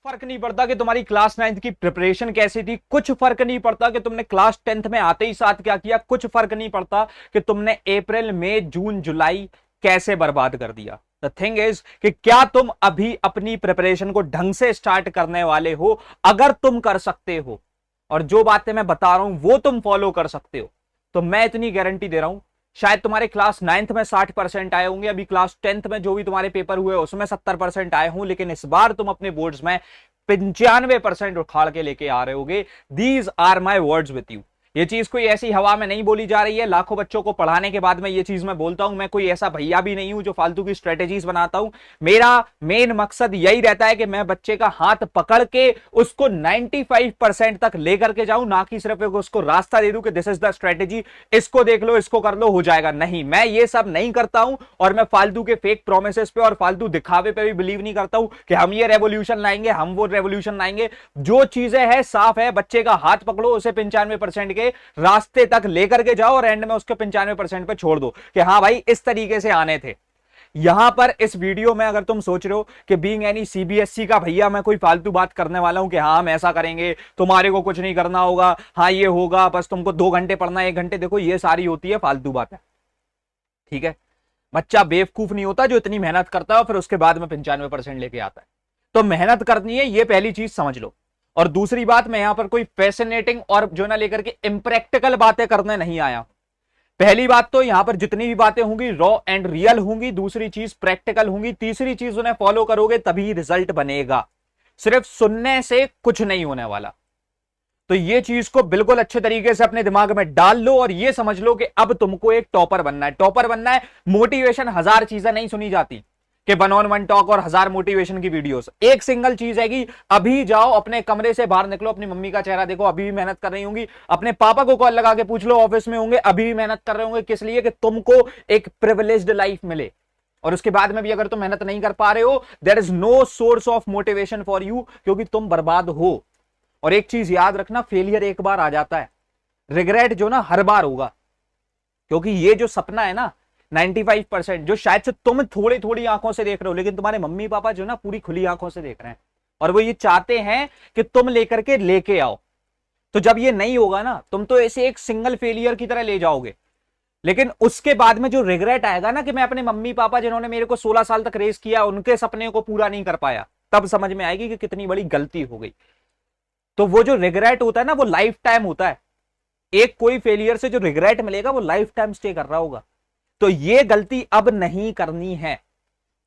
फर्क नहीं पड़ता कि तुम्हारी क्लास 9th की प्रिपरेशन कैसी थी, कुछ फर्क नहीं पड़ता कि तुमने क्लास 10th में आते ही साथ क्या किया, कुछ फर्क नहीं पड़ता कि तुमने अप्रैल मई जून जुलाई कैसे बर्बाद कर दिया। द थिंग इज कि क्या तुम अभी अपनी प्रिपरेशन को ढंग से स्टार्ट करने वाले हो। अगर तुम कर सकते हो और जो बातें मैं बता रहा हूं वो तुम फॉलो कर सकते हो, तो मैं इतनी गारंटी दे रहा हूं, शायद तुम्हारे क्लास 9th में 60% आए होंगे, अभी क्लास 10th में जो भी तुम्हारे पेपर हुए उसमें 70% आए हों, लेकिन इस बार तुम अपने बोर्ड्स में 95% उखाड़ के लेके आ रहे होगे। These are my words with you. ये चीज कोई ऐसी हवा में नहीं बोली जा रही है। लाखों बच्चों को पढ़ाने के बाद में ये चीज मैं बोलता हूं। मैं कोई ऐसा भैया भी नहीं हूं जो फालतू की स्ट्रेटेजीज बनाता हूं। मेरा मेन मकसद यही रहता है कि मैं बच्चे का हाथ पकड़ के उसको 95% तक लेकर के जाऊं, ना कि सिर्फ उसको रास्ता दे दूं कि दिस इज द स्ट्रेटेजी, इसको देख लो, इसको कर लो, हो जाएगा। नहीं, मैं ये सब नहीं करता हूं और मैं फालतू के फेक प्रोमिसेस पे और फालतू दिखावे पे भी बिलीव नहीं करता हूं कि हम ये रेवोल्यूशन लाएंगे, हम वो रेवोल्यूशन लाएंगे। जो चीजें हैं साफ है, बच्चे का हाथ पकड़ो, उसे 95% के रास्ते तक लेकर के जाओ और एंड में उसके 95% पे छोड़ दो कि हाँ भाई इस तरीके से आने थे। यहां पर इस वीडियो में अगर तुम सोच रहे हो कि बीइंग एनी सीबीएसई का भैया मैं कोई फालतू बात करने वाला हूं कि हाँ हम ऐसा करेंगे, तुम्हारे को कुछ नहीं करना होगा, हाँ ये होगा, बस तुमको 2 घंटे पढ़ना है 1 घंटे, देखो ये सारी होती है फालतू बात है। ठीक है, बच्चा बेवकूफ नहीं होता जो इतनी मेहनत करता है और फिर उसके बाद में 95% लेके आता है। तो मेहनत करनी है, ये पहली चीज समझ लो। और दूसरी बात, मैं यहां पर कोई फैसिनेटिंग और जो ना लेकर के इम्प्रैक्टिकल बातें करने नहीं आया। पहली बात तो यहां पर जितनी भी बातें होंगी रॉ एंड रियल होंगी, दूसरी चीज प्रैक्टिकल होंगी, तीसरी चीज उन्हें फॉलो करोगे तभी रिजल्ट बनेगा। सिर्फ सुनने से कुछ नहीं होने वाला। तो ये चीज को बिल्कुल अच्छे तरीके से अपने दिमाग में डाल लो और ये समझ लो कि अब तुमको एक टॉपर बनना है। टॉपर बनना है, मोटिवेशन 1000 चीजें नहीं सुनी जाती कि 1-on-1 टॉक और 1000 मोटिवेशन की वीडियोस। एक सिंगल चीज है कि अभी जाओ, अपने कमरे से बाहर निकलो, अपनी मम्मी का चेहरा देखो, अभी भी मेहनत कर रही होंगी, अपने पापा को कॉल लगा के पूछ लो, ऑफिस में होंगे, अभी भी मेहनत कर रहे होंगे। किस लिए? कि तुमको एक प्रिविलेज्ड लाइफ मिले। और उसके बाद में भी अगर तुम मेहनत नहीं कर पा रहे हो, there is no source of motivation for you, क्योंकि तुम बर्बाद हो। और एक चीज याद रखना, फेलियर एक बार आ जाता है, रिग्रेट जो ना हर बार होगा। क्योंकि ये जो सपना है ना 95% जो शायद से तुम थोड़ी थोड़ी आंखों से देख रहे हो, लेकिन तुम्हारे मम्मी पापा जो ना पूरी खुली आंखों से देख रहे हैं और वो ये चाहते हैं कि तुम लेकर के लेके आओ। तो जब ये नहीं होगा ना, तुम तो ऐसे एक सिंगल फेलियर की तरह ले जाओगे, लेकिन उसके बाद में जो रिग्रेट आएगा ना कि मैं अपने मम्मी पापा जिन्होंने मेरे को 16 साल तक रेस किया, उनके सपने को पूरा नहीं कर पाया, तब समझ में आएगी कि कितनी बड़ी गलती हो गई। तो वो जो रिग्रेट होता है ना, वो लाइफ टाइम होता है। एक कोई फेलियर से जो रिग्रेट मिलेगा वो लाइफ टाइम स्टे कर रहा होगा। तो ये गलती अब नहीं करनी है।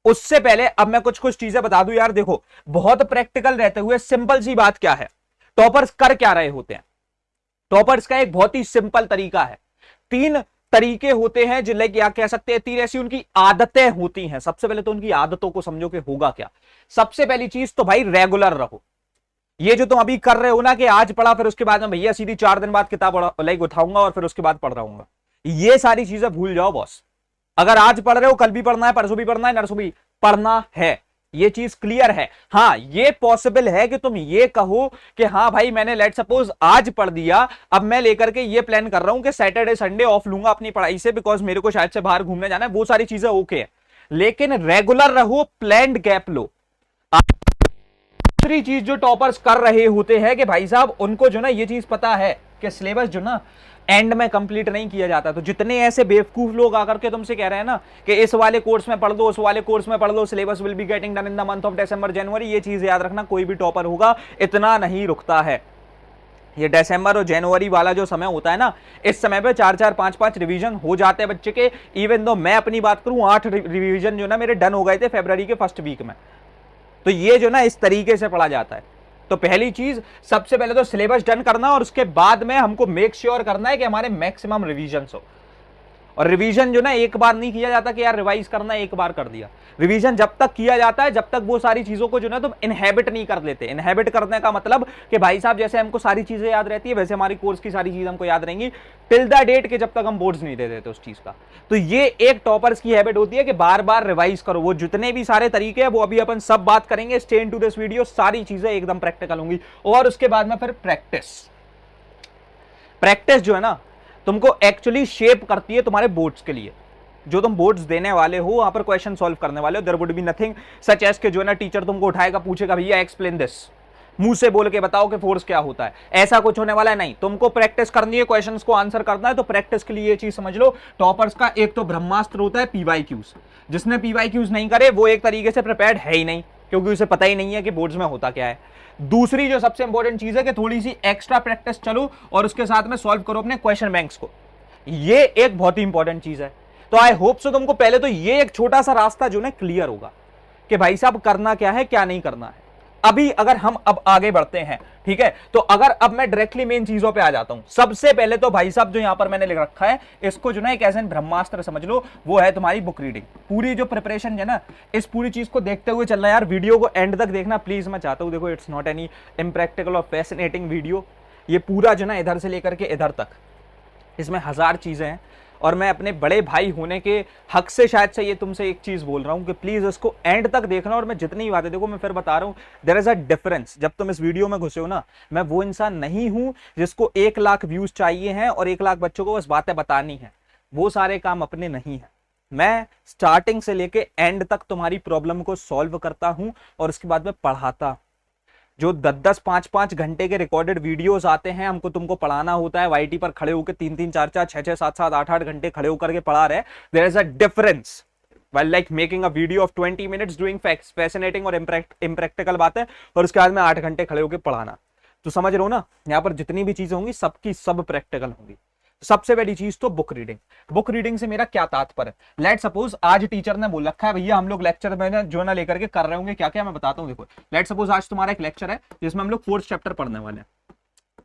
उससे पहले अब मैं कुछ कुछ चीजें बता दूं यार। देखो, बहुत प्रैक्टिकल रहते हुए सिंपल सी बात क्या है, टॉपर्स कर क्या रहे होते हैं। टॉपर्स का एक बहुत ही सिंपल तरीका है। 3 तरीके होते हैं जिनके क्या कह सकते हैं, 3 ऐसी उनकी आदतें होती हैं। सबसे पहले तो उनकी आदतों को समझो कि होगा क्या। सबसे पहली चीज तो भाई रेगुलर रहो। ये जो तुम अभी कर रहे हो ना कि आज पढ़ा फिर उसके बाद में भैया सीधी 4 दिन बाद किताब लाइक उठाऊंगा और फिर उसके बाद पढ़ रहा हूंगा, ये सारी चीजें भूल जाओ बॉस। अगर आज पढ़ रहे हो, कल भी पढ़ना है, परसों भी पढ़ना है, नरसों भी पढ़ना है, ये चीज क्लियर है। हाँ, ये पॉसिबल है कि तुम ये कहो कि हाँ भाई मैंने लेट सपोज आज पढ़ दिया, अब मैं लेकर के ये प्लान कर रहा हूं कि सैटरडे संडे ऑफ लूंगा अपनी पढ़ाई से, बिकॉज मेरे को शायद से बाहर घूमने जाना है। वो सारी चीजें ओके है, लेकिन रेगुलर रहो, प्लान्ड गैप लो। दूसरी चीज जो टॉपर्स कर रहे होते हैं कि भाई साहब उनको जो ना ये चीज पता है कि सिलेबस जो ना एंड में कंप्लीट नहीं किया जाता। तो जितने ऐसे बेवकूफ लोग आकर के तुमसे कह रहे हैं ना कि इस वाले कोर्स में पढ़ दो, उस वाले कोर्स में पढ़ दो, syllabus will be getting done in the month of December January, ये चीज याद रखना, कोई भी टॉपर होगा इतना नहीं रुकता है। ये दिसंबर और जनवरी वाला जो समय होता है ना, इस समय पे 4-4, 5-5 रिवीजन हो जाते हैं बच्चे के। इवन दो मैं अपनी बात करूं, 8 रिवीजन जो ना मेरे डन हो गए थे फरवरी के फर्स्ट वीक में। तो ये जो ना इस तरीके से पढ़ा जाता है। तो पहली चीज, सबसे पहले तो सिलेबस डन करना और उसके बाद में हमको मेक श्योर करना है कि हमारे मैक्सिमम रिवीजन हो। और रिवीजन जो ना एक बार नहीं किया जाता कि यार रिवाइज करना है, एक बार कर दिया। रिवीजन जब तक किया जाता है जब तक वो सारी चीजों को जो ना तुम इनहेबिट नहीं कर लेते। इनहेबिट करने का मतलब कि भाई साहब जैसे हमको सारी चीजें याद रहती है वैसे हमारी कोर्स की सारी चीज हमको याद रहेंगी टिल द डेट के जब तक हम बोर्ड्स नहीं दे देते उस चीज का। तो ये एक टॉपर्स की हैबिट होती है कि बार बार रिवाइज करो। वो जितने भी सारे तरीके हैं वो अभी अपन सब बात करेंगे। Stay in to this video, सारी चीजें एकदम प्रैक्टिकल होंगी। और उसके बाद में फिर प्रैक्टिस जो है ना तुमको एक्चुअली शेप करती है तुम्हारे बोर्ड्स के लिए। जो तुम बोर्ड्स देने वाले हो वहां पर क्वेश्चन सॉल्व करने वाले हो, there would be nothing such as के जो है ना टीचर तुमको उठाएगा पूछेगा भैया एक्सप्लेन दिस, मुंह से बोल के बताओ कि फोर्स क्या होता है, ऐसा कुछ होने वाला है नहीं। तुमको प्रैक्टिस करनी है, क्वेश्चंस को आंसर करना है। तो प्रैक्टिस के लिए ये चीज समझ लो, टॉपर्स का एक तो ब्रह्मास्त्र होता है पीवाईक्यूज। जिसने पीवाईक्यूज नहीं करे वो एक तरीके से प्रिपेयर्ड है ही नहीं, क्योंकि उसे पता ही नहीं है कि बोर्ड्स में होता क्या है। दूसरी जो सबसे इंपॉर्टेंट चीज है कि थोड़ी सी एक्स्ट्रा प्रैक्टिस चलो और उसके साथ में सॉल्व करो अपने क्वेश्चन बैंक्स को, ये एक बहुत ही इंपॉर्टेंट चीज है। तो आई होप सो तुमको पहले तो ये एक छोटा सा रास्ता जो है क्लियर होगा कि भाई साहब करना क्या है क्या नहीं करना है। अभी अगर हम अब आगे बढ़ते हैं, ठीक है, तो अगर अब मैं डायरेक्टली मेन चीजों पे आ जाता हूं। सबसे पहले तो भाई साहब जो यहां पर मैंने लिख रखा है इसको जो ना एक ऐसे ब्रह्मास्त्र समझ लो, वो है तुम्हारी बुक रीडिंग। पूरी जो प्रिपरेशन है ना, इस पूरी चीज को देखते हुए चलना यार। वीडियो को एंड तक देखना प्लीज, मैं चाहता हूं। देखो इट्स नॉट एनी इम्प्रैक्टिकल और फैसिनेटिंग वीडियो, ये पूरा जो ना इधर से लेकर के इधर तक इसमें 1000 चीजें हैं। और मैं अपने बड़े भाई होने के हक से शायद से ये तुमसे एक चीज बोल रहा हूं कि प्लीज इसको एंड तक देखना। और मैं जितनी बातें, देखो मैं फिर बता रहा हूं, देयर इज अ डिफरेंस। जब तुम इस वीडियो में घुसे हो ना, मैं वो इंसान नहीं हूं जिसको 1 लाख व्यूज चाहिए हैं और 1 लाख बच्चों को बस बातें बतानी है। वो सारे काम अपने नहीं है। मैं स्टार्टिंग से लेके एंड तक तुम्हारी प्रॉब्लम को सॉल्व करता हूं और उसके बाद में पढ़ाता। जो 10-10, 5-5 घंटे के रिकॉर्डेड वीडियोस आते हैं, हमको तुमको पढ़ाना होता है वाईटी पर खड़े होकर 3-3, 4-4, 6-6, 7-7, 8-8 घंटे खड़े होकर के पढ़ा रहे। There is a difference while like making a video of 20 minutes doing facts fascinating और impractical बातें, और उसके बाद में 8 घंटे खड़े होकर पढ़ाना। तो समझ रहे हो ना, यहाँ पर जितनी भी चीजें होंगी सबकी सब प्रैक्टिकल होंगी। सबसे बड़ी चीज तो बुक रीडिंग। बुक रीडिंग से मेरा क्या तात्पर्य है? लेट सपोज आज टीचर ने बोल रखा है भैया हम लोग लेक्चर में जो ना लेकर के कर रहे होंगे क्या क्या, मैं बताता हूँ। देखो लेट सपोज आज तुम्हारा एक लेक्चर है जिसमें हम लोग 4th चैप्टर पढ़ने वाले हैं।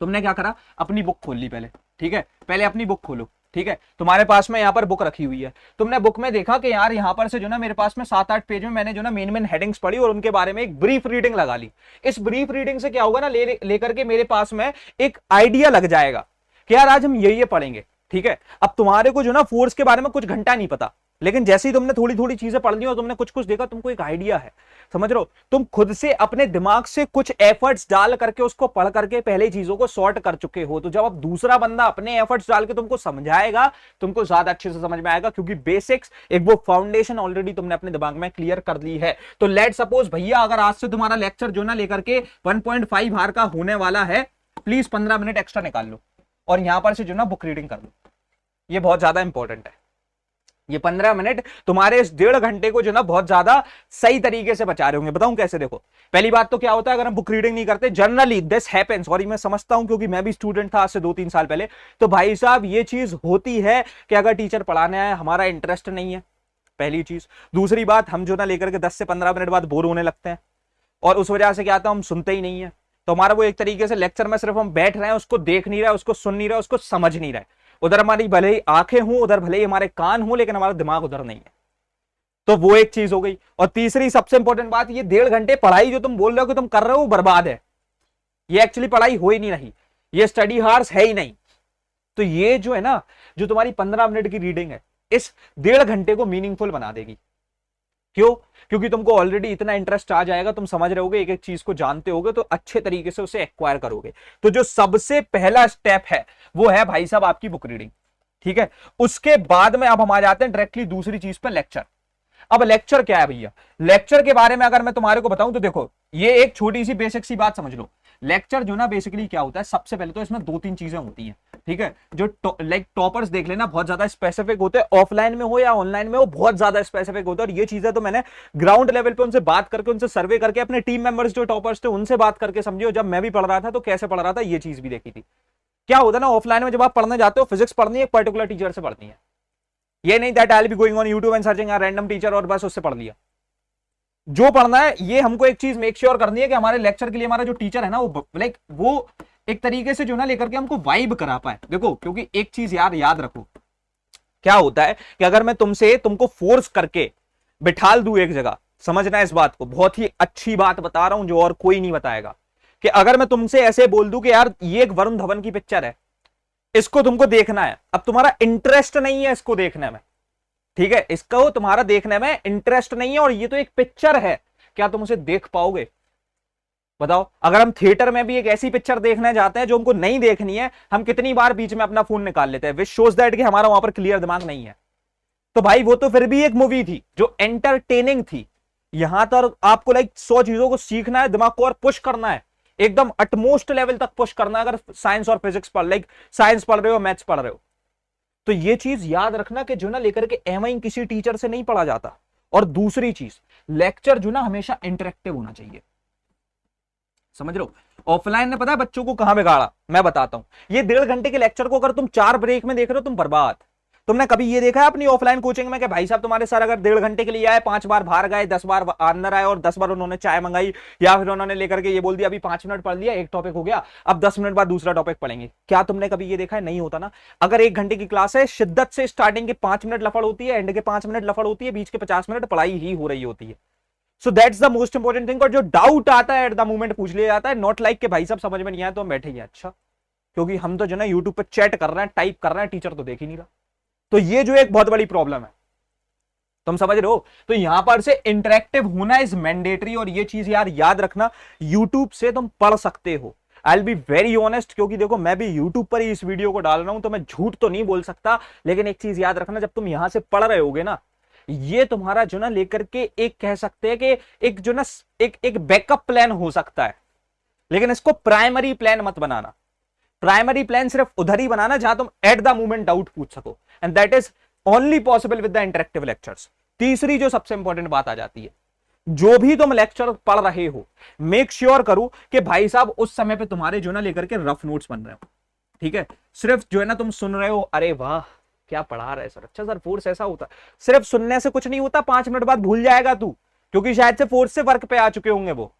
तुमने क्या करा, अपनी बुक खोल ली पहले, ठीक है, पहले अपनी बुक खोलो, ठीक है। तुम्हारे पास में यहाँ पर बुक रखी हुई है, तुमने बुक में देखा कि यार यहाँ पर से जो ना मेरे पास में 7-8 पेज में मैंने जो ना मेन हेडिंग्स पढ़ी और उनके बारे में एक ब्रीफ रीडिंग लगा ली। इस ब्रीफ रीडिंग से क्या होगा ना, लेकर के मेरे पास में एक आइडिया लग जाएगा कि यार आज हम ये पढ़ेंगे, ठीक है। अब तुम्हारे को जो ना फोर्स के बारे में कुछ घंटा नहीं पता, लेकिन जैसे ही तुमने थोड़ी थोड़ी चीजें पढ़ ली और तुमने कुछ कुछ देखा, तुमको एक आइडिया है, समझ रहे हो। तुम खुद से अपने दिमाग से कुछ एफर्ट्स डाल करके उसको पढ़ करके पहले चीजों को सॉर्ट कर चुके हो। तो जब अब दूसरा बंदा अपने एफर्ट्स डाल के तुमको समझाएगा, तुमको ज्यादा अच्छे से समझ में आएगा, क्योंकि बेसिक्स एक वो फाउंडेशन ऑलरेडी तुमने अपने दिमाग में क्लियर कर ली है। तो लेट सपोज भैया अगर आज से तुम्हारा लेक्चर जो ना लेकर के 1.5 आवर का होने वाला है, प्लीज 15 मिनट एक्स्ट्रा निकाल लो और यहां पर से जो ना बुक रीडिंग कर लो। ये बहुत ज्यादा इंपॉर्टेंट है। ये 15 मिनट तुम्हारे इस 1.5 घंटे को जो ना बहुत ज्यादा सही तरीके से बचा रहे होंगे। बताऊं कैसे? देखो पहली बात तो क्या होता है, अगर हम बुक रीडिंग नहीं करते, जनरली दिस हैपेंस, और मैं समझता हूं क्योंकि मैं भी स्टूडेंट था आज से 2-3 साल पहले। तो भाई साहब ये चीज होती है कि अगर टीचर पढ़ाने आए, हमारा इंटरेस्ट नहीं है, पहली चीज। दूसरी बात, हम जो ना लेकर के 10 से 15 मिनट बाद बोर होने लगते हैं और उस वजह से क्या आता है, हम सुनते ही नहीं है। तो हमारा वो एक तरीके से लेक्चर में सिर्फ हम बैठ रहे हैं, उसको देख नहीं रहे, उसको सुन नहीं रहे, उसको समझ नहीं रहे। उधर हमारी भले ही आंखें हों, उधर भले ही हमारे कान हों, लेकिन हमारा दिमाग उधर नहीं है। तो वो एक चीज हो गई। और तीसरी सबसे इंपॉर्टेंट बात, ये 1.5 घंटे पढ़ाई जो तुम बोल रहे हो कि तुम कर रहे हो, बर्बाद है। ये एक्चुअली पढ़ाई हो ही नहीं रही, ये स्टडी हार्स है ही नहीं। तो ये जो है ना, जो तुम्हारी 15 मिनट की रीडिंग है, इस 1.5 घंटे को मीनिंगफुल बना देगी। क्यों? क्योंकि तुमको ऑलरेडी इतना इंटरेस्ट आ जाएगा, तुम समझ रहे होगे, एक एक चीज को जानते होगे, तो अच्छे तरीके से उसे एक्वायर करोगे। तो जो सबसे पहला स्टेप है वो है भाई साहब आपकी बुक रीडिंग, ठीक है। उसके बाद में अब हम आ जाते हैं डायरेक्टली दूसरी चीज पर, लेक्चर। अब लेक्चर क्या है भैया? लेक्चर के बारे में अगर मैं तुम्हारे को बताऊं तो देखो, ये एक छोटी सी बेसिक सी बात समझ लो। लेक्चर जो ना बेसिकली क्या होता है, सबसे पहले तो इसमें 2-3 चीजें होती हैं, ठीक है। जो टॉपर्स देख लेना, बहुत ज्यादा स्पेसिफिक होते हैं, ऑफलाइन में हो या ऑनलाइन में हो, बहुत ज्यादा स्पेसिफिक होता है। और ये चीजें तो मैंने ग्राउंड लेवल पे उनसे बात करके, उनसे सर्वे करके, अपने टीम मेंबर्स जो टॉपर्स थे उनसे बात करके समझिए। जब मैं भी पढ़ रहा था तो कैसे पढ़ रहा था, ये चीज भी देखी थी। क्या होता है ना, ऑफलाइन में जब आप पढ़ने जाते हो, फिजिक्स पढ़नी है एक पर्टिकुलर टीचर से पढ़नी है। ये नहीं that I will be going on YouTube and searching a random teacher और बस उससे पढ़ लिया। जो पढ़ना है, ये हमको एक चीज मेक श्योर करनी है कि हमारे लेक्चर के लिए हमारा जो टीचर है ना, वो लाइक वो एक तरीके से जो ना लेकर के हमको वाइब करा पाए। देखो क्योंकि एक चीज याद रखो, क्या होता है कि अगर मैं तुमको फोर्स करके बिठाल दूं एक जगह, समझना इस बात को, बहुत ही अच्छी बात बता रहा हूं जो और कोई नहीं बताएगा, कि अगर मैं तुमसे ऐसे बोल दूं कि यार ये एक वरुण धवन की पिक्चर है, इसको तुमको देखना है, अब तुम्हारा इंटरेस्ट नहीं है इसको देखने में, ठीक है, इसको तुम्हारा देखने में इंटरेस्ट नहीं है और ये तो एक पिक्चर है, क्या तुम उसे देख पाओगे? बताओ। अगर हम थिएटर में भी एक ऐसी पिक्चर देखने जाते हैं जो हमको नहीं देखनी है, हम कितनी बार बीच में अपना फोन निकाल लेते हैं, विच शोज दैट कि हमारा वहां पर क्लियर दिमाग नहीं है। तो भाई वो तो फिर भी एक मूवी थी जो एंटरटेनिंग थी। यहां तो आपको लाइक 100 चीजों को सीखना है, दिमाग को और पुश करना है, एकदम अटमोस्ट लेवल तक पुश करना है। अगर साइंस और फिजिक्स पढ़ लाइक साइंस पढ़ रहे हो, मैथ्स पढ़ रहे हो, तो ये चीज याद रखना कि जो ना लेकर के एम किसी टीचर से नहीं पढ़ा जाता। और दूसरी चीज, लेक्चर जो ना हमेशा इंटरेक्टिव होना चाहिए, समझ रहे हो। ऑफलाइन ने पता है बच्चों को कहां बिगाड़ा, मैं बताता हूं। ये 1.5 घंटे के लेक्चर को अगर तुम 4 ब्रेक में देख रहे हो, तुम बर्बाद। तुमने कभी ये देखा है अपनी ऑफलाइन कोचिंग में कि भाई साहब तुम्हारे सर अगर 1.5 घंटे के लिए आए, 5 बार बाहर गए, 10 बार अंदर आए और 10 बार उन्होंने चाय मंगाई, या फिर उन्होंने लेकर के ये बोल दिया अभी 5 मिनट पढ़ लिया, एक टॉपिक हो गया, अब 10 मिनट बाद दूसरा टॉपिक पढ़ेंगे। क्या तुमने कभी ये देखा है? नहीं होता ना। अगर 1 घंटे की क्लास है, शिद्दत से स्टार्टिंग के 5 मिनट लफड़ होती है, एंड के 5 मिनट लफड़ होती है, बीच के 50 मिनट पढ़ाई ही हो रही होती है। So that's the most important thing. और जो डाउट आता है एट द मोमेंट पूछ लिया जाता है, नॉट लाइक के भाई साहब समझ में नहीं आया तो हम बैठेंगे, अच्छा, क्योंकि हम तो जो ना यूट्यूब पे चैट कर रहे हैं, टाइप कर रहे हैं, टीचर तो देख ही नहीं रहा। तो ये जो एक बहुत बड़ी प्रॉब्लम है, तुम समझ रहे हो। तो यहां पर से इंटरेक्टिव होना इज मैंडेटरी। और ये चीज यार याद रखना, यूट्यूब से तुम पढ़ सकते हो। I will be very honest, क्योंकि देखो मैं भी यूट्यूब पर ही इस वीडियो को डाल रहा हूं, तो मैं झूठ तो नहीं बोल सकता। लेकिन एक चीज याद रखना, जब तुम यहां से पढ़ रहे होगे ना, ये तुम्हारा जो ना लेकर के एक कह सकते हैं कि एक जो ना एक बैकअप प्लान हो सकता है। लेकिन इसको प्राइमरी प्लान मत बनाना। प्राइमरी प्लान सिर्फ उधर ही बनाना जहां तुम एट द मोमेंट डाउट पूछ सको, and that is only possible with the interactive lectures. तीसरी जो सबसे इंपॉर्टेंट बात आ जाती है, जो भी तुम लेक्चर पढ़ रहे हो, मेक श्योर करो कि भाई साहब उस समय पे तुम्हारे जो ना लेकर के रफ नोट्स बन रहे हो, ठीक है। सिर्फ जो है ना तुम सुन रहे हो, अरे वाह क्या पढ़ा रहे सर, अच्छा सर फोर्स ऐसा होता, सिर्फ सुनने से कुछ नहीं होता। 5 मिनट बाद भूल जाएगा तू, क्योंकि शायद से फोर्स से वर्क पे आ चुके होंगे वो,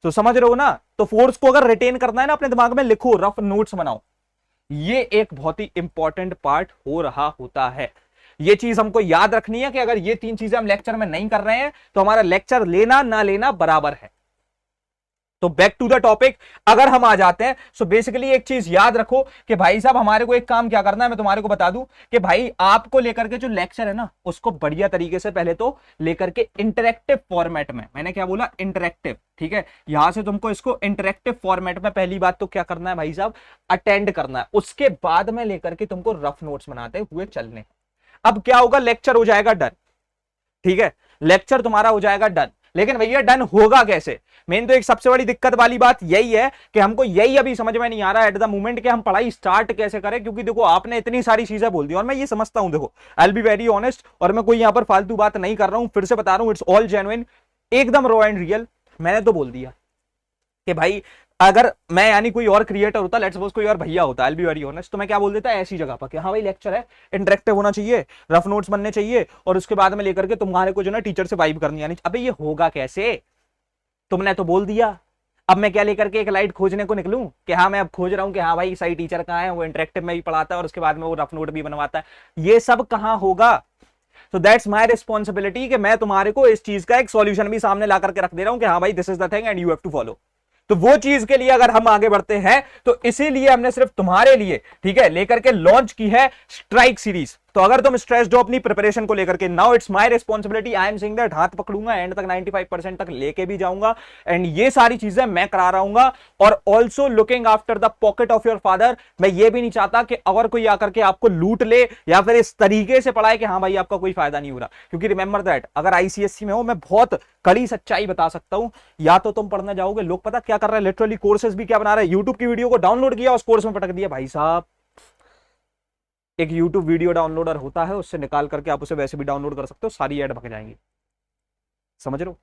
तो समझ रहे हो ना। तो फोर्स को अगर रिटेन करना है ना अपने दिमाग में, लिखो, रफ नोट्स बनाओ। ये एक बहुत ही इंपॉर्टेंट पार्ट हो रहा होता है। ये चीज हमको याद रखनी है कि अगर ये 3 चीजें हम लेक्चर में नहीं कर रहे हैं तो हमारा लेक्चर लेना ना लेना बराबर है। तो बैक टू द टॉपिक अगर हम आ जाते हैं, सो बेसिकली एक चीज याद रखो कि भाई साहब हमारे को एक काम क्या करना है, मैं तुम्हारे को बता दूं कि भाई आपको लेकर के जो लेक्चर है ना, उसको बढ़िया तरीके से पहले तो लेकर के इंटरेक्टिव फॉर्मेट में, मैंने क्या बोला, इंटरेक्टिव, ठीक है। यहां से तुमको इसको इंटरेक्टिव फॉर्मेट में पहली बात तो क्या करना है भाई साहब, अटेंड करना है। उसके बाद में लेकर के तुमको रफ नोट्स बनाते हुए चलने। अब क्या होगा, लेक्चर हो जाएगा डन, ठीक है, लेक्चर तुम्हारा हो जाएगा डन। लेकिन भैया डन होगा कैसे? मेन तो एक सबसे बड़ी दिक्कत वाली बात यही है कि हमको यही अभी समझ में नहीं आ रहा एट द मोमेंट कि हम पढ़ाई स्टार्ट कैसे करें। क्योंकि देखो आपने इतनी सारी चीजें बोल दी और मैं ये समझता हूं, देखो I will be very honest, और मैं कोई यहां पर फालतू बात नहीं कर रहा हूं, फिर से बता रहा हूं, इट्स ऑल जेन्युइन, एकदम रॉ एंड रियल। मैंने तो बोल दिया कि भाई अगर मैं यानी कोई और क्रिएटर होता, लेट्स सपोज कोई और भैया होता, I will be very honest, तो मैं क्या बोल देता ऐसी जगह पर कि हाँ भाई लेक्चर है, इंटरेक्टिव होना चाहिए, रफ नोट्स बनने चाहिए, और उसके बाद में लेकर के तुम्हारे को जो ना टीचर से वाइब करनी आनी। अबे ये होगा कैसे? तुमने तो बोल दिया। अब मैं क्या लेकर के एक लाइट खोजने को निकलूं कि हाँ मैं अब खोज रहा हूं कि हाँ भाई सही टीचर कहाँ है, वो इंटरेक्टिव में भी पढ़ाता है और उसके बाद में वो रफ नोट भी बनवाता है। ये सब कहां होगा? So that's my responsibility कि मैं तुम्हारे को इस चीज का एक सॉल्यूशन भी सामने ला करके रख दे रहा हूं कि हाँ भाई this is the thing and you have to follow. तो वो चीज के लिए अगर हम आगे बढ़ते हैं तो इसीलिए हमने सिर्फ तुम्हारे लिए, ठीक है, लेकर के लॉन्च की है स्ट्राइक सीरीज। तो अगर तुम स्ट्रेस्ड हो अपनी प्रिपरेशन को लेकर के, now it's my responsibility, I am saying that, हाथ पकड़ूंगा एंड तक 95% तक लेके भी जाऊंगा, एंड ये सारी चीजें मैं करा रहा हूंगा। और also looking after the pocket of your father. मैं ये भी नहीं चाहता कि और कोई आकर के आपको लूट ले या फिर इस तरीके से पढ़ाए कि हाँ भाई आपका कोई फायदा नहीं हो रहा। क्योंकि रिमेंबर दैट, अगर आईसीएससी में हो, मैं बहुत कड़ी सच्चाई बता सकता हूं, या तो तुम पढ़ने जाओगे, लोग पता क्या कर रहे हैं, लिटरली कोर्सेज भी क्या बना रहे हैं, यूट्यूब की वीडियो को डाउनलोड किया, उस कोर्स में पटक दिया। भाई साहब एक YouTube वीडियो डाउनलोडर होता है, उससे निकाल करके आप उसे वैसे भी डाउनलोड कर सकते हो, सारी ऐड भग जाएंगी। समझ रहे हो?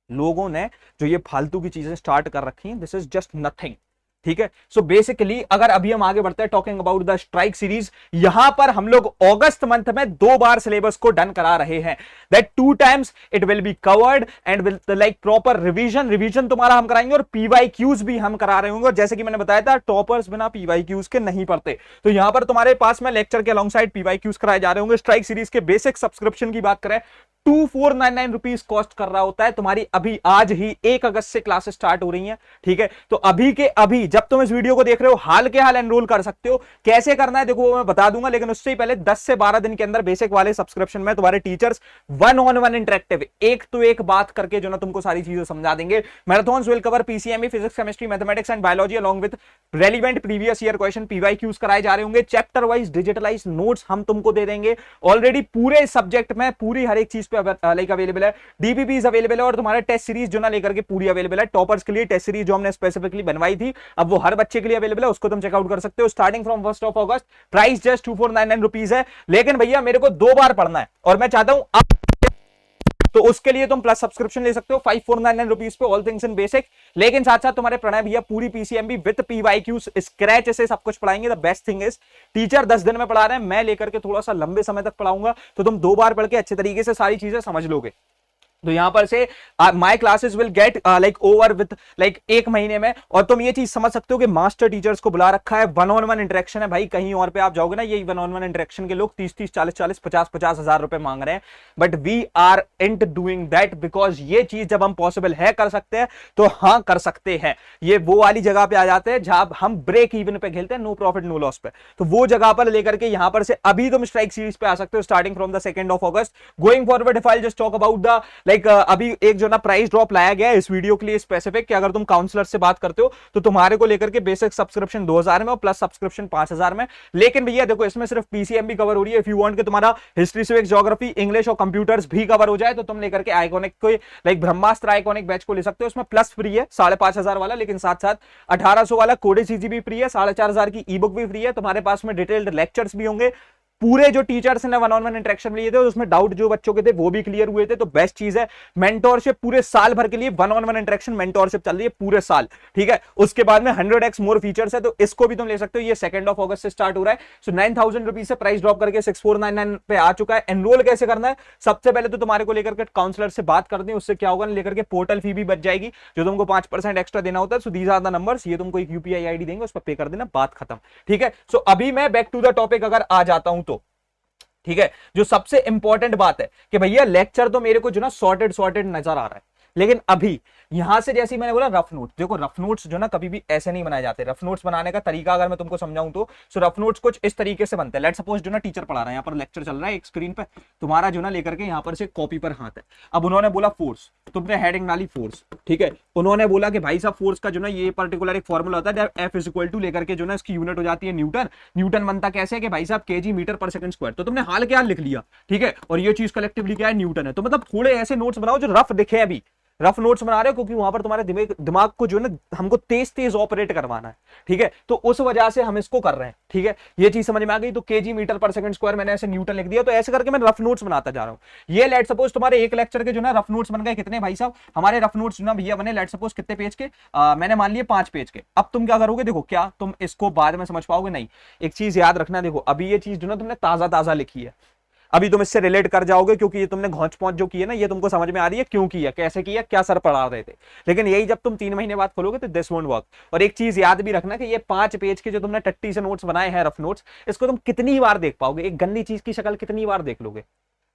लोगों ने जो ये फालतू की चीजें स्टार्ट कर रखी हैं, दिस इज जस्ट नथिंग, ठीक है। सो बेसिकली अगर अभी हम आगे बढ़ते हैं talking about the strike series, यहां पर हम लोग अगस्त मंथ में 2 बार सिलेबस को डन करा रहे हैं। That 2 times it will be covered and will like proper revision तुम्हारा हम कराएंगे, और पीवाईक्यूज भी हम करा रहे होंगे। और जैसे कि मैंने बताया था, टॉपर्स बिना पीवाईक्यूज के नहीं पढ़ते, तो यहां पर तुम्हारे पास में लेक्चर के अलॉन्ग साइड पीवाईक्यूज कराए जा रहे होंगे। स्ट्राइक सीरीज के बेसिक सब्सक्रिप्शन की बात करें, 2499 रुपीज कॉस्ट कर रहा होता है। तुम्हारी अभी आज ही 1 अगस्त से क्लासेस स्टार्ट हो रही हैं, ठीक है। तो अभी के अभी जब तुम इस वीडियो को देख रहे हो हाल के हाल एनरोल कर सकते हो। कैसे करना है देखो वो मैं बता दूंगा, लेकिन उससे पहले 10 से 12 दिन के अंदर बेसिक वाले सब्सक्रिप्शन में तुम्हारे टीचर्स 1-on-1 इंटरेक्टिव एक तो एक बात करके जो ना तुमको सारी चीजें समझा देंगे। Marathons will cover PCMB, physics, chemistry, mathematics and biology along with relevant previous year question, PYQs कराए जा रहे होंगे। चैप्टर वाइज डिजिटलाइज नोट्स हम तुमको दे देंगे। ऑलरेडी पूरे सब्जेक्ट में पूरी हर एक चीज पे लाइक अवेलेबल है। डीबीपीज अवेलेबल है और तुम्हारे टेस्ट सीरीज जो ना लेकर के पूरी अवेलेबल है। टॉपर्स के लिए टेस्ट सीरीज जो हमने स्पेसिफिकली बनवाई थी अब वो हर बच्चे के लिए अवेलेबल है, उसको तुम चेकआउट कर सकते हो। Starting from 1 August, price just 2499 rupees है। लेकिन भैया मेरे को 2 बार पढ़ना है और मैं चाहता हूं तो उसके लिए तुम प्लस सब्सक्रिप्शन ले सकते हो 5499 रुपीज पे, ऑल थिंग्स इन बेसिक। लेकिन साथ साथ तुम्हारे प्रणय भैया पूरी पीसीएमबी विद पीवाईक्यू स्क्रैच से सब कुछ पढ़ाएंगे। The best thing is teacher 10 दिन में पढ़ा रहे हैं, मैं लेकर के थोड़ा सा लंबे समय तक पढ़ाऊंगा, तो तुम 2 बार पढ़ के अच्छे तरीके से सारी चीजें समझ लोगे। तो यहां पर से my classes will get like over with like 1 महीने में। और तुम ये चीज समझ सकते हो कि मास्टर टीचर्स को बुला रखा है, 1-on-1 इंटरेक्शन है भाई। कहीं और पे आप जाओगे ना यही 1-on-1 इंटरेक्शन के लोग 30-30, 40-40, 50-50 हजार रुपए मांग रहे हैं। But we aren't doing that because ये चीज जब हम पॉसिबल है कर सकते हैं तो हाँ कर सकते हैं। ये वो वाली जगह पे आ जाते हैं जहां हम ब्रेक इवन पे खेलते हैं, नो प्रॉफिट नो लॉस पे। तो वो जगह पर लेकर के यहां पर से अभी तुम स्ट्राइक सीरीज पे आ सकते हो starting from the 2 August. Going forward if I just talk about the like अभी एक जो ना प्राइस ड्रॉप लाया गया है इस वीडियो के लिए स्पेसिफिक कि अगर तुम काउंसलर से बात करते हो तो तुम्हारे को लेकर के बेसिक सब्सक्रिप्शन 2000 में और प्लस सब्सक्रिप्शन 5000 में। लेकिन भैया देखो इसमें सिर्फ पीसीएमबी कवर हो रही है। इफ यू वांट कि तुम्हारा हिस्ट्री, सिविक्स, ज्योग्राफी, इंग्लिश और कंप्यूटर्स भी कवर हो जाए तो तुम लेकर के आइकॉनिक को लाइक ब्रह्मास्त्र आइकॉनिक बैच को ले सकते हो। उसमें प्लस फ्री है 5500 वाला, लेकिन साथ साथ 1800 वाला कोडेड सीजीबी फ्री है, 4500 की ई बुक भी फ्री है। तुम्हारे पास में डिटेल्ड लेक्चर्स भी होंगे। पूरे जो टीचर्स ने 1-on-1 इंटरेक्शन लिए थे उसमें डाउट जो बच्चों के थे वो भी क्लियर हुए थे। तो बेस्ट चीज है मेंटोरशिप पूरे साल भर के लिए 1-on-1 इंटरेक्शन मेंटोरशिप चल रही है पूरे साल, ठीक है। उसके बाद में 100x मोर फीचर्स है तो इसको भी तुम ले सकते हो। ये 2 अगस्त से स्टार्ट हो रहा है। सो 9000 रुपीज से प्राइस ड्रॉप करके 6499 पे आ चुका है। एनरोल कैसे करना है? सबसे पहले तो तुम्हारे को लेकर के काउंसलर से बात करनी है, उससे क्या होगा लेकर के पोर्टल फी भी बच जाएगी जो तुमको 5% एक्स्ट्रा देना होता है। So these are the numbers, ये तुमको एक यूपीआई आईडी देंगे उस पर पे कर देना, बात खत्म, ठीक है। सो अभी मैं बैक टू द टॉपिक अगर आ जाता हूं तो ठीक है, जो सबसे इंपॉर्टेंट बात है कि भैया लेक्चर तो मेरे को जो ना सॉर्टेड नजर आ रहा है, लेकिन अभी यहां से जैसे मैंने बोला रफ नोट्स, देखो रफ नोट्स जो ना कभी भी ऐसे नहीं बनाए जाते। रफ नोट्स बनाने का तरीका अगर मैं तुमको समझाऊं तो सो रफ नोट्स कुछ इस तरीके से बनते हैं। लेट्स सपोज जो ना टीचर पढ़ा रहा है, यहाँ पर लेक्चर चल रहा है एक स्क्रीन पे, तुम्हारा जो ना लेकर के यहाँ पर से कॉपी पर हाथ है। अब उन्होंने बोला फोर्स, तुमने हेडिंग डाली फोर्स, ठीक है। उन्होंने बोला कि भाई साहब फोर्स का जो ना ये पर्टिकुलर एक फॉर्मूला होता है एफ इज इक्वल टू लेकर के जो ना इसकी यूनिट हो जाती है न्यूटन। न्यूटन बनता कैसे कि भाई साहब केजी मीटर पर सेकंड स्क्वायर। तो तुमने हाल के हाल लिख लिया, ठीक है, और ये चीज कलेक्टिवली क्या है न्यूटन है। तो मतलब थोड़े ऐसे नोट्स बनाओ जो रफ दिखे। अभी रफ नोट्स बना रहे हो क्योंकि वहां पर तुम्हारे दिमाग को जो है ना हमको तेज ऑपरेट करवाना है, ठीक है। तो उस वजह से हम इसको कर रहे हैं, ठीक है। ये चीज समझ में आ गई। तो केजी मीटर पर सेकंड स्क्वायर मैंने ऐसे न्यूटन लिख दिया। तो ऐसे करके मैं रफ नोट्स बनाता जा रहा हूं। ये लेट सपोज तुम्हारे एक लेक्चर के जो ना रफ नोट्स बन गए कितने भाई साहब, हमारे रफ नोट्स जो ना भैया बने लेट सपोज कितने पेज के, मैंने मान लिया 5 पेज के। अब तुम क्या करोगे, देखो क्या तुम इसको बाद में समझ पाओगे नहीं। एक चीज याद रखना, देखो अभी ये चीज जो ना तुमने ताजा लिखी है, अभी तुम इससे रिलेट कर जाओगे क्योंकि ये तुमने घोंच पहुंच जो की है ना ये तुमको समझ में आ रही है क्यों किया, कैसे किया, क्या सर पढ़ा रहे थे। लेकिन यही जब तुम 3 महीने बाद खोलोगे तो दिस वोंट वर्क। और एक चीज याद भी रखना कि ये 5 पेज के जो तुमने टट्टी से नोट्स बनाए हैं रफ नोट्स, इसको तुम कितनी बार देख पाओगे, एक गंदी चीज की शक्ल कितनी बार देख लोगे।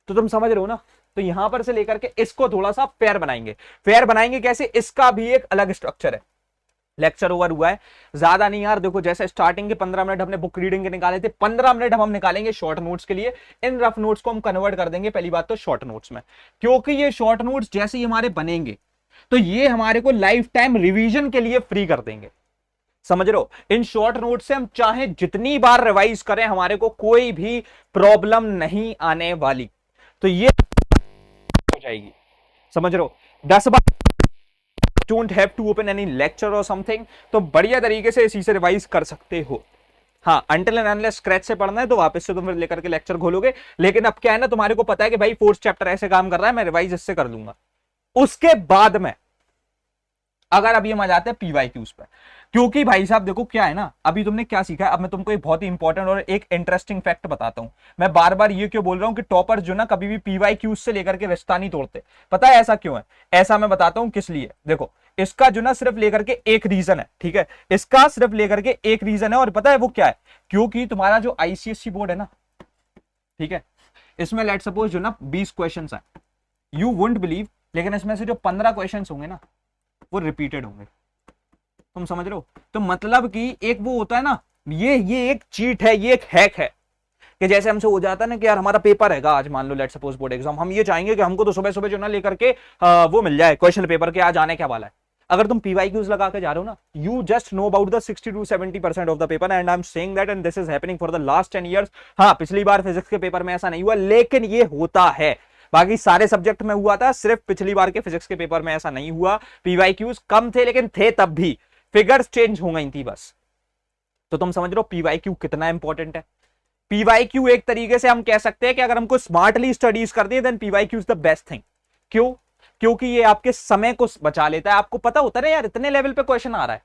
तो तुम समझ रहे हो ना। तो यहां पर से लेकर के इसको थोड़ा सा फेयर बनाएंगे। फेयर बनाएंगे कैसे, इसका भी एक अलग स्ट्रक्चर है। लेक्चर ओवर हुआ है, ज्यादा नहीं यार। देखो जैसे स्टार्टिंग के 15 मिनट हमने बुक रीडिंग के निकाले थे, 15 मिनट हम निकालेंगे शॉर्ट नोट्स के लिए। इन रफ नोट्स को हम कन्वर्ट कर देंगे पहली बात तो शॉर्ट नोट्स में, क्योंकि ये शॉर्ट नोट्स जैसे ही हमारे बनेंगे तो ये हमारे को लाइफ टाइम रिवीजन के लिए फ्री कर देंगे। समझ रहे हो। इन शॉर्ट नोट से हम चाहे जितनी बार रिवाइज करें हमारे को कोई भी प्रॉब्लम नहीं आने वाली। तो ये हो जाएगी, समझ रहे हो। 10 बार don't have to open any lecture और समथिंग, तो बढ़िया तरीके से इसी से रिवाइज कर सकते हो। हाँ, अनटिल एंड अनलेस स्क्रैच से पढ़ना है तो वापस से तुम फिर लेकर के लेक्चर खोलोगे। लेकिन अब क्या है ना, तुम्हारे को पता है कि भाई 4th चैप्टर ऐसे काम कर रहा है, मैं रिवाइज इससे कर लूंगा। उसके बाद में अगर अभी हम आ जाते हैं पीवाईक्यूज पे, क्योंकि भाई साहब देखो क्या है ना, अभी तुमने क्या सीखा है। अब मैं तुमको एक बहुत ही इंपॉर्टेंट और एक इंटरेस्टिंग फैक्ट बताता हूं। मैं बार बार ये क्यों बोल रहा हूं कि टॉपर जो ना कभी भी पीवाईक्यूज से लेकर के रिश्ता नहीं तोड़ते। पता है ऐसा क्यों है? ऐसा मैं बताता हूं किस लिए। देखो इसका जो ना सिर्फ लेकर के एक रीजन है, ठीक है, इसका सिर्फ लेकर के एक रीजन है, और पता है वो क्या है? क्योंकि तुम्हारा जो आईसीएसई बोर्ड है ना, ठीक है, इसमें लेट सपोज जो ना 20 क्वेश्चन है, यू वुडंट बिलीव, लेकिन इसमें से जो 15 क्वेश्चन होंगे ना वो रिपीटेड होंगे। तुम समझ रहे हो? तो मतलब कि एक वो होता है ना, ये एक चीट है, ये एक हैक है कि जैसे हमसे हो जाता है ना कि यार हमारा पेपर हैगा आज, मान लो लेट सपोज बोर्ड एग्जाम, हम ये चाहेंगे कि हमको तो सुबह सुबह जो ना लेकर के वो मिल जाए क्वेश्चन पेपर के आज आने क्या वाला है। अगर तुम पीवाईक्यूज लगा के जा रहे हो ना, you just know about the 60 to 70% of the paper, and I am saying that and this is happening for the last 10 years। हाँ, पिछली बार फिजिक्स के पेपर में ऐसा नहीं हुआ, लेकिन ये होता है। बाकी सारे सब्जेक्ट में हुआ था, सिर्फ पिछली बार के फिजिक्स के पेपर में ऐसा नहीं हुआ। पीवाईक्यूज कम थे, लेकिन थे तब भी, फिगर्स चेंज हो गई थी बस। तो तुम समझ लो पीवाईक्यू कितना इंपॉर्टेंट है। पीवाईक्यू एक तरीके से हम कह सकते हैं कि अगर हमको स्मार्टली स्टडीज कर दिए, then PYQ is the best thing. क्यों? क्योंकि ये आपके समय को बचा लेता है। आपको पता होता है ना यार इतने लेवल पे क्वेश्चन आ रहा है।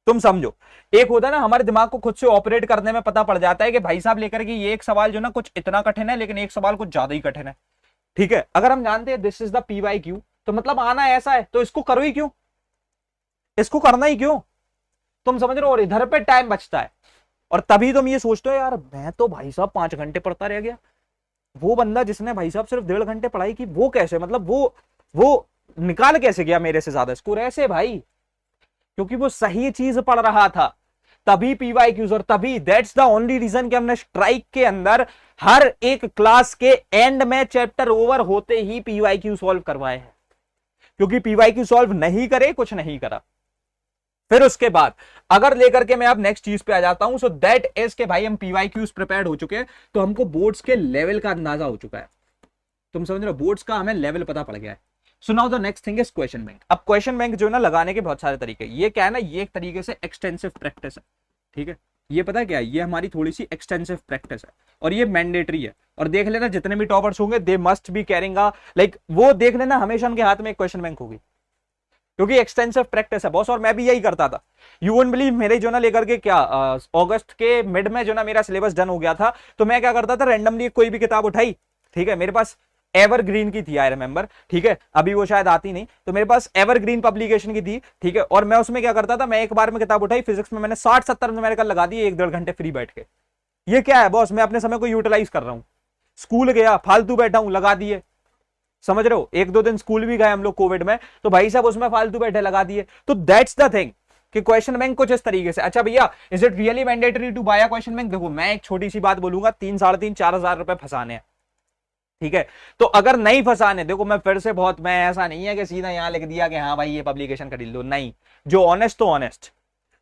तुम समझो, एक होता है ना हमारे दिमाग को खुद से ऑपरेट करने में पता पड़ जाता है कि भाई साहब लेकर के ये एक सवाल जो ना कुछ इतना कठिन है, लेकिन एक सवाल कुछ ज्यादा ही कठिन है। ठीक है, अगर हम जानते हैं दिस इज द पीवाईक्यू, तो मतलब आना ऐसा है, तो इसको करो ही क्यों, इसको करना ही क्यों? तुम समझ रहे हो? और इधर पे टाइम बचता है। और तभी तुम ये सोचते हो यार मैं तो भाई साहब 5 घंटे पढ़ता रह गया, वो बंदा जिसने भाई साहब सिर्फ 1.5 घंटे पढ़ाई की, वो कैसे, मतलब वो निकाल कैसे गया मेरे से ज्यादा स्कोर? ऐसे भाई, क्योंकि वो सही चीज पढ़ रहा था, तभी पीवाईक्यूज। और तभी दैट्स द ओनली रीजन कि हमने स्ट्राइक के अंदर हर एक क्लास के एंड में चैप्टर ओवर होते ही पीवाईक्यू सॉल्व करवाए हैं, क्योंकि पीवाईक्यू सॉल्व नहीं करे कुछ नहीं करा। फिर उसके बाद अगर लेकर के मैं अब नेक्स्ट चीज पे आ जाता हूं, सो दैट इज के भाई हम पीवाईक्यूज प्रिपेयर्ड हो चुके हैं, तो हमको बोर्ड्स के लेवल का अंदाजा हो चुका है। तुम समझ रहे हो? बोर्ड्स का हमें लेवल पता पड़ गया है। So now the next thing is question bank. अब क्वेश्चन बैंक जो है ना लगाने के बहुत सारे तरीके, ये क्या है ना, ये एक तरीके से एक्सटेंसिव प्रैक्टिस है। ठीक है, ये पता है क्या है, ये हमारी थोड़ी सी एक्सटेंसिव प्रैक्टिस है, और ये मैंडेटरी है। और देख लेना जितने भी टॉपर्स होंगे they must be carrying like, वो देख लेना हमेशा उनके हाथ में एक क्वेश्चन बैंक होगी, क्योंकि एक्सटेंसिव प्रैक्टिस है बॉस। और मैं भी यही करता था, यू वोंट बिलीव, मेरे जो ना लेकर के क्या अगस्त के मिड में जो ना मेरा सिलेबस डन हो गया था, तो मैं क्या करता था, रैंडमली कोई भी किताब उठाई, ठीक है, मेरे पास एवरग्रीन की थी, आई रिमेंबर, ठीक है, अभी वो शायद आती नहीं, तो मेरे पास एवरग्रीन पब्लिकेशन की थी, ठीक है। और मैं उसमें क्या करता था, मैं एक बार में किताब उठाई, फिजिक्स में मैंने 60-70 न्यूमेरिकल लगा दिए 1-1.5 घंटे फ्री बैठ के। ये क्या है बॉस, मैं अपने समय को यूटिलाइज कर रहा हूं। स्कूल गया, फालतू बैठा हूं, लगा दिए। समझ रहे हो? 1-2 दिन स्कूल भी गए हम लोग कोविड में, तो भाई साहब उसमें फालतू बैठे लगा दिए। तो दैट्स द थिंग कि क्वेश्चन बैंक कुछ इस तरीके से। अच्छा भैया, is it really mandatory to buy a question bank? देखो मैं एक छोटी सी बात बोलूंगा, 3-3.5-4 हजार रुपए फंसाने हैं, ठीक है। तो अगर नहीं फंसाने, देखो मैं फिर से बहुत, मैं ऐसा नहीं है कि सीधा यहां लिख दिया कि हाँ भाई ये पब्लिकेशन खरीद लो, नहीं। जो ऑनेस्ट तो ऑनेस्ट,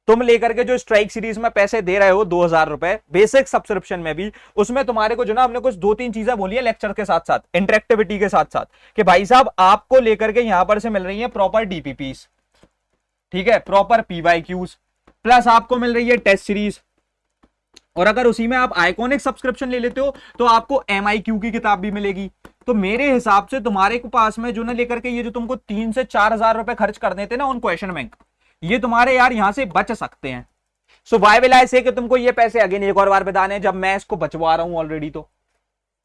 तुम लेकर के जो स्ट्राइक सीरीज में पैसे दे रहे हो 2,000 रुपए बेसिक सब्सक्रिप्शन में भी, उसमें तुम्हारे को जो ना हमने कुछ 2-3 चीजें बोली है लेक्चर के साथ साथ, इंटरेक्टिविटी के साथ साथ, कि भाई साहब आपको लेकर के यहां पर से मिल रही है प्रॉपर डीपीपीस, ठीक है, प्रॉपर पीवाईक्यूज, प्लस आपको मिल रही है टेस्ट सीरीज। और अगर उसी में आप आइकॉनिक सब्सक्रिप्शन ले लेते हो तो आपको एमआईक्यू की किताब भी मिलेगी। तो मेरे हिसाब से तुम्हारे पास में जो ना लेकर के ये जो तुमको 3 से 4 हजार रुपए खर्च कर देते ना उन क्वेश्चन बैंक, ये तुम्हारे यार यहां से बच सकते हैं। सो व्हाई विल आई से कि तुमको ये पैसे अगेन एक और बार बताने जब मैं इसको बचवा रहा हूं ऑलरेडी। तो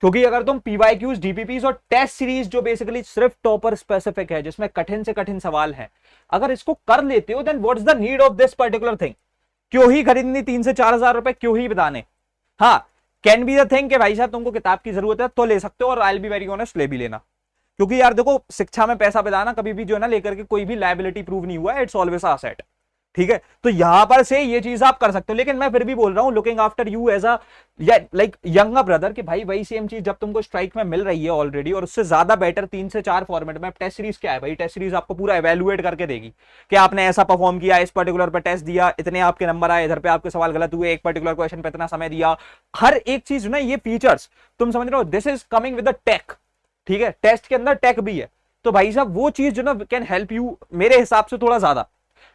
क्योंकि अगर तुम पीवाईक्यूज, डीपीपीस और टेस्ट सीरीज जो बेसिकली सिर्फ टॉपर स्पेसिफिक है, जिसमें कठिन से कठिन सवाल है, अगर इसको कर लेते हो, then what's the need of this particular thing? क्यों ही खरीदनी 3 से 4 हजार रुपए, क्यों ही बताने? हाँ, कैन बी द थिंग कि भाई साहब तुमको किताब की जरूरत है तो ले सकते हो, और I will be very honest, ले भी लेना। क्योंकि यार देखो, शिक्षा में पैसा बिताना कभी भी जो है ना लेकर के कोई भी लायबिलिटी प्रूव नहीं हुआ है, इट्स ऑलवेज असेट, ठीक है। तो यहां पर से ये चीज आप कर सकते हो। लेकिन मैं फिर भी बोल रहा हूं, looking after you as a like younger brother, कि भाई वही सेम चीज जब तुमको स्ट्राइक में मिल रही है ऑलरेडी, और उससे ज्यादा बेटर 3 से 4 फॉर्मेट में। टेस्ट सीरीज क्या है भाई? टेस्ट सीरीज आपको पूरा एवेल्युएट करके देगी कि आपने ऐसा परफॉर्म किया, इस पर्टिकुलर पे टेस्ट दिया, इतने आपके नंबर आए, इधर पे आपके सवाल गलत हुए, एक पर्टिकुलर क्वेश्चन पे इतना समय दिया, हर एक चीज ना, ये फीचर्स तुम समझ रहे हो, this is coming with the tech, ठीक है। टेस्ट के अंदर टेक भी है, तो भाई साहब वो चीज जो ना कैन हेल्प यू मेरे हिसाब से थोड़ा ज्यादा,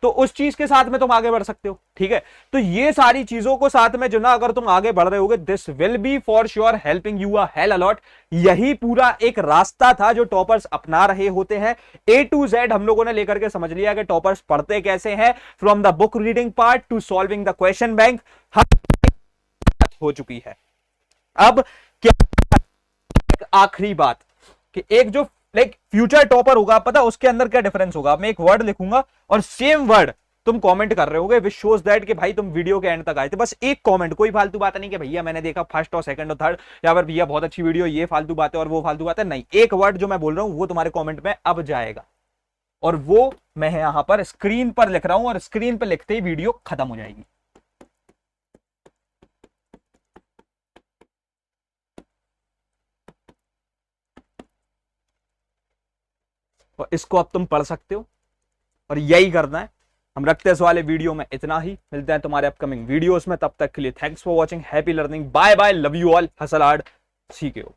तो उस चीज के साथ में तुम आगे बढ़ सकते हो, ठीक है। तो ये सारी चीजों को साथ में जो ना अगर तुम आगे बढ़ रहे होगे, this will be for sure helping you a hell a lot. यही पूरा एक रास्ता था जो टॉपर्स अपना रहे होते हैं। A to Z हम लोगों ने लेकर के समझ लिया कि टॉपर्स पढ़ते कैसे हैं, from the book reading part two solving the question bank, हो चुकी है। अब क्या आखिरी बात कि एक जो लाइक फ्यूचर टॉपर होगा, पता उसके अंदर क्या डिफरेंस होगा? मैं एक वर्ड लिखूंगा और सेम वर्ड तुम कमेंट कर रहे होगे, विच शोज दैट कि भाई तुम वीडियो के एंड तक आए थे। बस एक कमेंट, कोई फालतू बात नहीं कि भैया मैंने देखा फर्स्ट और सेकंड और थर्ड, या फिर भैया बहुत अच्छी वीडियो, ये फालतू बात है और वो फालतू बात है, नहीं। एक वर्ड जो मैं बोल रहा हूं वो तुम्हारे कमेंट में अब जाएगा, और वो मैं यहां पर स्क्रीन पर लिख रहा हूं और स्क्रीन पर लिखते ही वीडियो खत्म हो जाएगी। और इसको अब तुम पढ़ सकते हो और यही करना है। हम रखते हैं इस वाले वीडियो में इतना ही, मिलते हैं तुम्हारे अपकमिंग वीडियोस में, तब तक के लिए thanks for watching, happy learning, bye bye, love you all, hustle hard, सीखे हो।